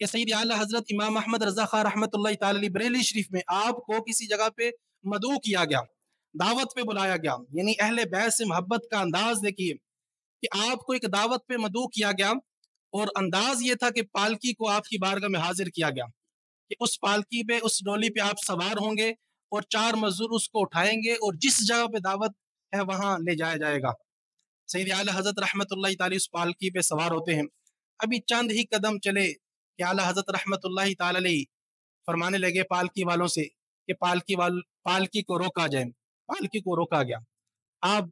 کہ سید اعلیٰ حضرت امام احمد رضا خان رحمۃ اللہ تعالی علیہ بریلی شریف میں آپ کو کسی جگہ پہ مدعو کیا گیا، دعوت پہ بلایا گیا، یعنی اہل بیت سے محبت کا انداز دیکھیے کہ آپ کو ایک دعوت پہ مدعو کیا گیا، اور انداز یہ تھا کہ پالکی کو آپ کی بارگاہ میں حاضر کیا گیا کہ اس پالکی پہ، اس ڈولی پہ آپ سوار ہوں گے اور 4 مزدور اس کو اٹھائیں گے اور جس جگہ پہ دعوت ہے وہاں لے جایا جائے گا۔ سید اعلیٰ حضرت رحمۃ اللہ تعالی اس پالکی پہ سوار ہوتے ہیں، ابھی چند ہی قدم چلے کہ اعلیٰ حضرت رحمۃ اللہ تعالی علیہ فرمانے لگے پالکی والوں سے کہ پالکی کو روکا جائے۔ پالکی کو روکا گیا، آپ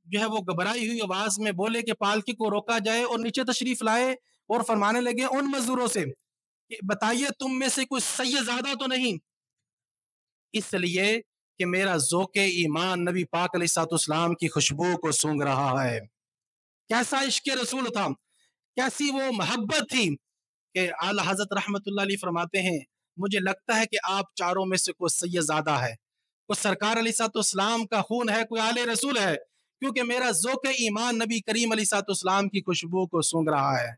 جو ہے وہ گھبرائی ہوئی آواز میں بولے کہ پالکی کو روکا جائے، اور نیچے تشریف لائے اور فرمانے لگے ان مزدوروں سے کہ بتائیے تم میں سے کوئی سیدزادہ تو نہیں؟ اس لیے کہ میرا ذوق ایمان نبی پاک علیہ الصلوۃ والسلام کی خوشبو کو سونگ رہا ہے۔ کیسا عشق رسول تھا، کیسی وہ محبت تھی کہ اعلیٰ حضرت رحمت اللہ علیہ فرماتے ہیں مجھے لگتا ہے کہ آپ چاروں میں سے کوئی سیدزادہ ہے، کوئی سرکار علیہ الصلوۃ والسلام کا خون ہے، کوئی آل رسول ہے، کیونکہ میرا ذوق ایمان نبی کریم علیہ الصلوۃ والسلام کی خوشبو کو سونگ رہا ہے۔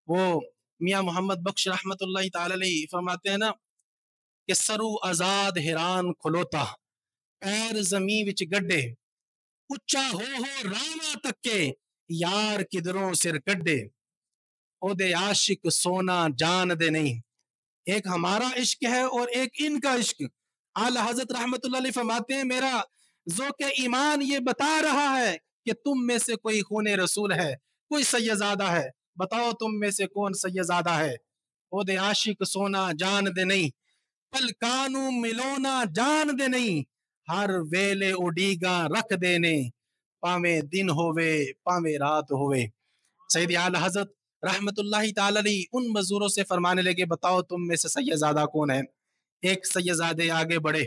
وہ میاں محمد بخش رحمت اللہ تعالی علیہ فرماتے ہیں نا کہ سرو آزاد حیران کھلوتا، پیر زمین وچ گڈے، اچا ہو راما تک کے یار کدروں سر کڈے، او دے عاشق سونا جان دے نہیں۔ ایک ہمارا عشق ہے اور ایک ان کا عشق۔ اعلی حضرت رحمت اللہ علیہ فرماتے ہیں میرا ذوق ایمان یہ بتا رہا ہے کہ تم میں سے کوئی خون رسول ہے، کوئی سیدزادہ ہے، بتاؤ تم میں سے کون سیدزادہ ہے؟ او دے عاشق سونا جان دے نہیں، پل کانو ملونا جان دے نہیں، ہر ویلے اڈیگا رکھ دینے، پاویں دن ہوئے پاویں رات ہوئے۔ سید اعلی حضرت رحمت اللہ تعالی علیہ ان مزدوروں سے فرمانے لگے بتاؤ تم میں سے سیدزادہ کون ہے؟ ایک سیدزادے آگے بڑھے،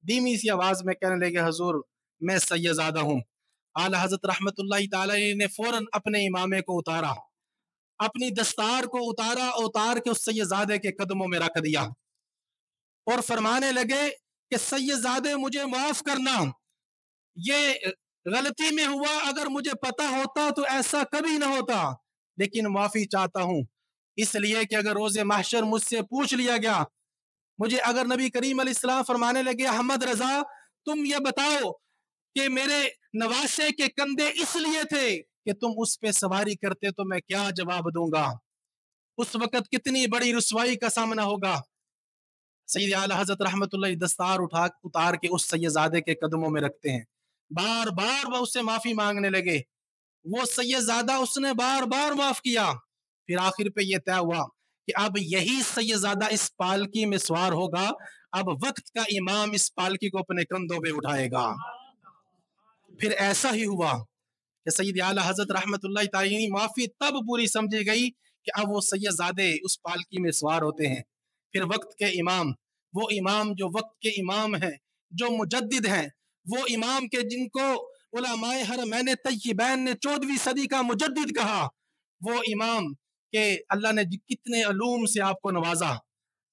دھیمی سی آواز میں کہنے لگے حضور میں سیدزادہ ہوں۔ اعلی حضرت رحمت اللہ تعالی علیہ نے فوراً اپنے امامے کو اتارا، اپنی دستار کو اتار کے اس سیدزادے کے قدموں میں رکھ دیا اور فرمانے لگے کہ سیدزادے مجھے معاف کرنا، یہ غلطی میں ہوا، اگر مجھے پتا ہوتا تو ایسا کبھی نہ ہوتا، لیکن معافی چاہتا ہوں اس لیے کہ اگر روز محشر مجھ سے پوچھ لیا گیا، مجھے اگر نبی کریم علیہ السلام فرمانے لگے احمد رضا تم یہ بتاؤ کہ میرے نواسے کے کندھے اس لیے تھے کہ تم اس پہ سواری کرتے، تو میں کیا جواب دوں گا؟ اس وقت کتنی بڑی رسوائی کا سامنا ہوگا۔ سید اعلی حضرت رحمت اللہ دستار اتار کے اس سیدزادے کے قدموں میں رکھتے ہیں، بار بار وہ اس سے معافی مانگنے لگے، وہ سیدزادہ اس نے بار بار معاف کیا، پھر آخر پہ یہ طے ہوا کہ اب یہی سیدزادہ اس پالکی میں سوار ہوگا، اب وقت کا امام اس پالکی کو اپنے کندھوں پہ اٹھائے گا۔ پھر ایسا ہی ہوا کہ سید اعلی حضرت رحمت اللہ تعالی معافی تب پوری سمجھی گئی کہ اب وہ سیدزادے اس پالکی میں سوار ہوتے ہیں۔ پھر وقت کے امام، وہ امام جو وقت کے امام ہیں، جو مجدد ہیں، وہ امام کے جن کو علماء حرمین طیبین نے 14ویں صدی کا مجدد کہا، وہ امام کہ اللہ نے کتنے علوم سے آپ کو نوازا،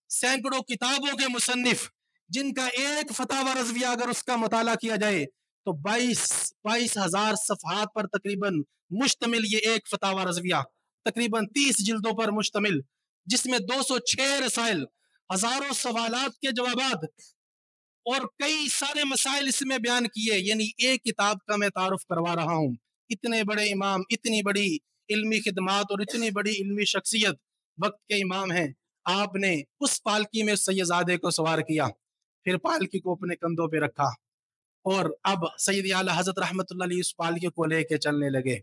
سینکڑوں کتابوں کے مصنف، جن کا ایک فتاوی رضویہ اگر اس کا مطالعہ کیا جائے تو 22,000 صفحات پر تقریباً مشتمل یہ ایک فتاوی رضویہ، تقریباً 30 جلدوں پر مشتمل، جس میں 206 رسائل، ہزاروں سوالات کے جوابات اور کئی سارے مسائل اس میں بیان کیے، یعنی ایک کتاب کا میں تعارف کروا رہا ہوں۔ اتنے بڑے امام، اتنی بڑی علمی خدمات اور اتنی بڑی علمی شخصیت وقت کے امام ہیں، آپ نے اس پالکی میں سیدزادے کو سوار کیا، پھر پالکی کو اپنے کندھوں پہ رکھا، اور اب سید اعلی حضرت رحمت اللہ علیہ اس پالکی کو لے کے چلنے لگے۔